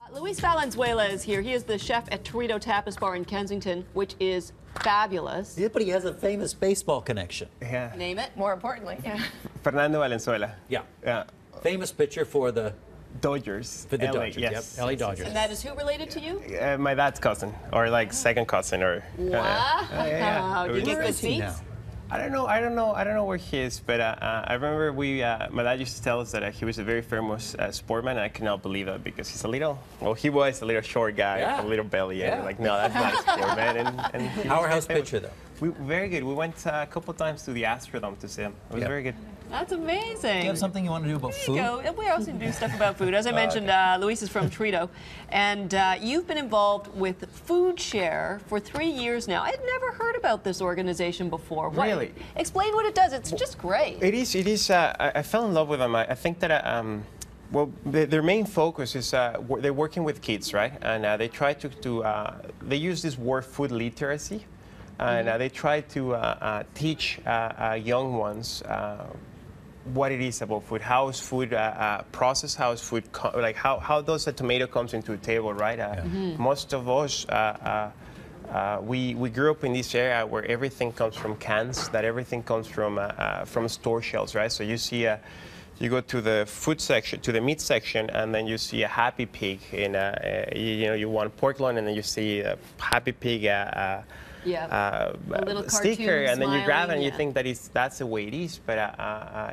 Luis Valenzuela is here. He is the chef at Torito Tapas Bar in Kensington, which is fabulous. Yeah, but he has a famous baseball connection. Yeah. Name it. More importantly, yeah. Fernando Valenzuela. Yeah. Yeah. Famous pitcher for the Dodgers. For the LA, Dodgers, yes. yep. LA Dodgers. And that is who related to you? My dad's cousin, or like second cousin, or. Wow. Do you get Where good is he seats? now? I don't know where he is, but I remember my dad used to tell us that he was a very famous sportman, and I cannot believe that because he was a little short guy, Yeah. a little belly, and Yeah. we're like, no, that's not a sportman. And he was Powerhouse very famous. pitcher, though. Very good. We went a couple times to the Astrodome to see him. It was Yeah. very good. That's amazing. Do you have something you want to do about food? There you go. We also do stuff about food. As I mentioned, Luis is from Torito, and you've been involved with FoodShare for 3 years now. I'd never heard about this organization before. Really? Explain what it does. It's just great. It is. I fell in love with them. I think that, well, their main focus is they're working with kids, right? And they try they use this word food literacy, and they try to teach young ones what it is about food, how is food processed, how is food, how does a tomato comes into a table, right? Most of us, we grew up in this area where everything comes from cans, that everything comes from store shelves, right? So you see you go to the food section, to the meat section, and then you see a Happy Pig in you want pork loin, and then you see a Happy Pig A little sticker, cartoon and then you grab it and you smiling, think that that's the way it is, but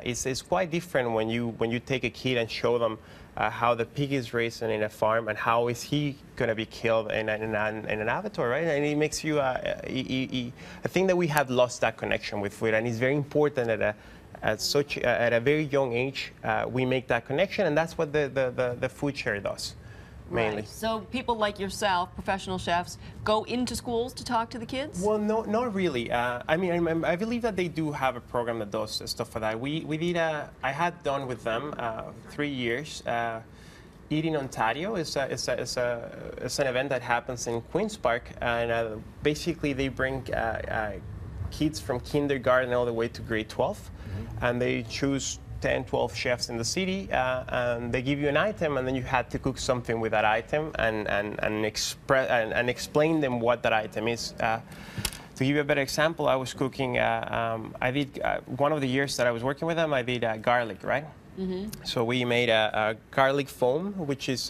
it's quite different when you take a kid and show them how the pig is raised in a farm and how is he going to be killed in an abattoir, right? And it makes you, I think that we have lost that connection with food, and it's very important that at a very young age we make that connection, and that's what the FoodShare does. Mainly. Right. So people like yourself, professional chefs, go into schools to talk to the kids? Well, no, not really. I mean, I believe that they do have a program that does stuff for that. We did. I had done with them 3 years. Eat in Ontario is an event that happens in Queen's Park, and basically they bring kids from kindergarten all the way to grade 12, and they choose 10, 12 chefs in the city, and they give you an item, and then you had to cook something with that item and explain them what that item is. To give you a better example, I was cooking, I did, one of the years that I was working with them, I did garlic, right? So we made a garlic foam, which is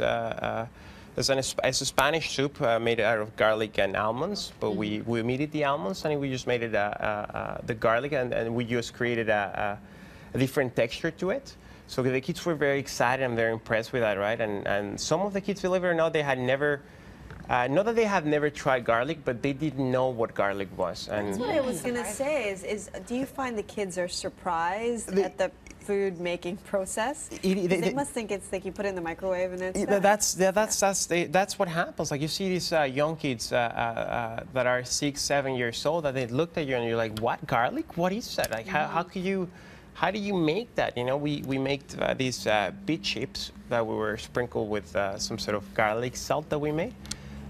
it's a Spanish soup made out of garlic and almonds, but we omitted the almonds, and we just made it the garlic, and we just created a different texture to it. So the kids were very excited and very impressed with that, right? And some of the kids, believe it or not, they had never, not that they have never tried garlic, but they didn't know what garlic was. And That's what I was going to say is do you find the kids are surprised at the food making process? They must think it's like you put it in the microwave and it's that's what happens. Like you see these young kids that are 6, 7 years old, that they looked at you and you're like, what, garlic? What is that? Like how do you make that? You know, we make these beet chips that we were sprinkled with some sort of garlic salt that we made.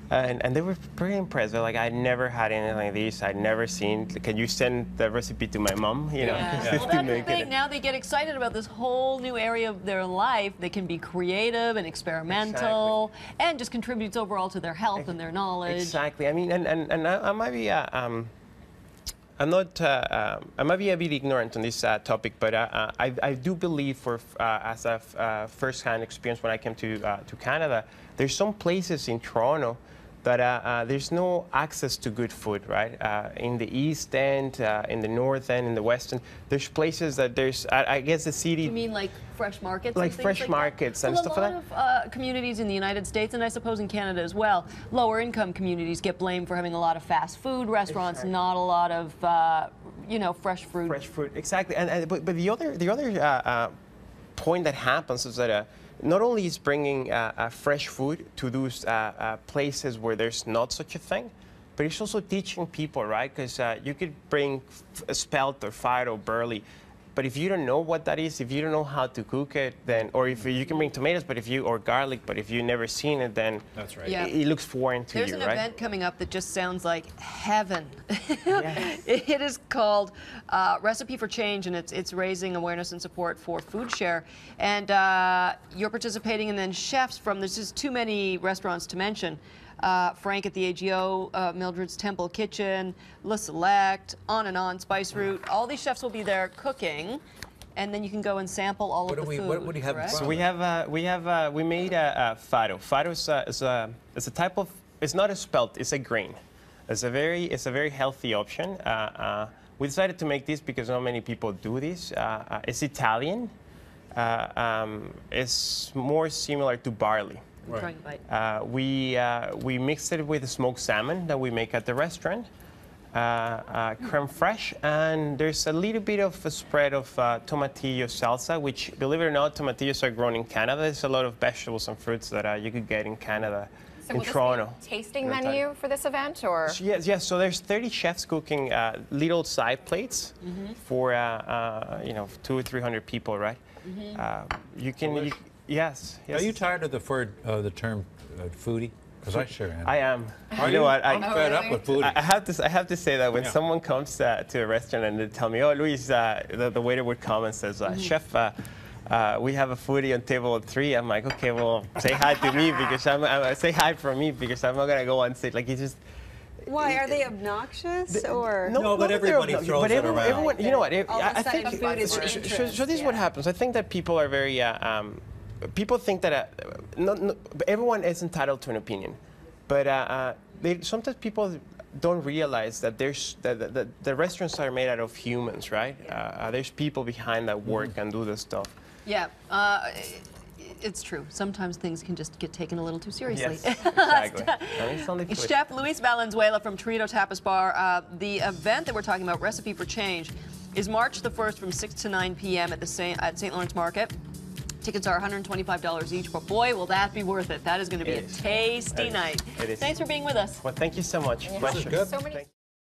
And they were pretty impressed. They're like, I never had anything like this. I'd never seen. Can you send the recipe to my mom? You know, Well, that's the thing. Now they get excited about this whole new area of their life. They can be creative and experimental, and just contributes overall to their health and their knowledge. Exactly. I mean, and I might be. I'm not. I might be a bit ignorant on this topic, but I do believe, as a first-hand experience when I came to Canada, there's some places in Toronto that there's no access to good food, right? In the East End, in the North End, in the West End, there's places that there's. I guess the city. You mean like fresh markets? Like and things fresh like markets that? and Well, stuff like that. A lot of communities in the United States, and I suppose in Canada as well, lower income communities get blamed for having a lot of fast food restaurants, not a lot of fresh fruit. Fresh fruit, exactly. But the other point that happens is that not only is bringing fresh food to those places where there's not such a thing, but it's also teaching people, right? Because you could bring spelt or fire or barley, But if you don't know what that is, if you don't know how to cook it, then, or if you can bring tomatoes, or garlic, but if you've never seen it, then that's right. Yeah. It looks foreign to There's you, an right? event coming up that just sounds like heaven. Yes. It is called Recipe for Change, and it's raising awareness and support for FoodShare. And you're participating, and then chefs from, there's just too many restaurants to mention. Frank at the AGO, Mildred's Temple Kitchen, Le Select, on, Spice Route. All these chefs will be there cooking, and then you can go and sample all of the food. What do you have in correct? front So we made a fado. Fado is a type of, it's not a spelt, it's a grain. It's a very healthy option. We decided to make this because not many people do this. It's Italian. It's more similar to barley. I'm trying to bite. We mixed it with smoked salmon that we make at the restaurant, creme fraiche, and there's a little bit of a spread of tomatillo salsa, which, believe it or not, tomatillos are grown in Canada. There's a lot of vegetables and fruits that you could get in Canada, So in will this Toronto. be a tasting menu for this event, or? Yes. So there's 30 chefs cooking little side plates for 200 or 300 people, right? You can. Yes. Are you tired of the term foodie? Because I sure am. I am. You know what? I'm fed up with foodie. I have to say that when someone comes to a restaurant and they tell me, "Oh, Luis," the waiter would come and says, "Chef, we have a foodie on table 3." I'm like, "Okay, well, say hi to me because say hi from me because I'm not gonna go on stage." Like, it's just. Why are they obnoxious or? No, but everybody throws it around. Everyone, you know what? All of a I think sudden food is your interest. so this is what happens. I think that people are very. People think that everyone is entitled to an opinion, but sometimes people don't realize that the restaurants are made out of humans, right? There's people behind that work and do this stuff. Yeah. It's true. Sometimes things can just get taken a little too seriously. Yes, exactly. It's only food. Chef Luis Valenzuela from Torito Tapas Bar. The event that we're talking about, Recipe for Change, is March the 1st from 6 to 9 p.m. at St. Lawrence Market. Tickets are $125 each, but boy, will that be worth it. That is going to be a tasty night. It is. Thanks for being with us. Well, thank you so much. Yeah. Pleasure. Good. So many.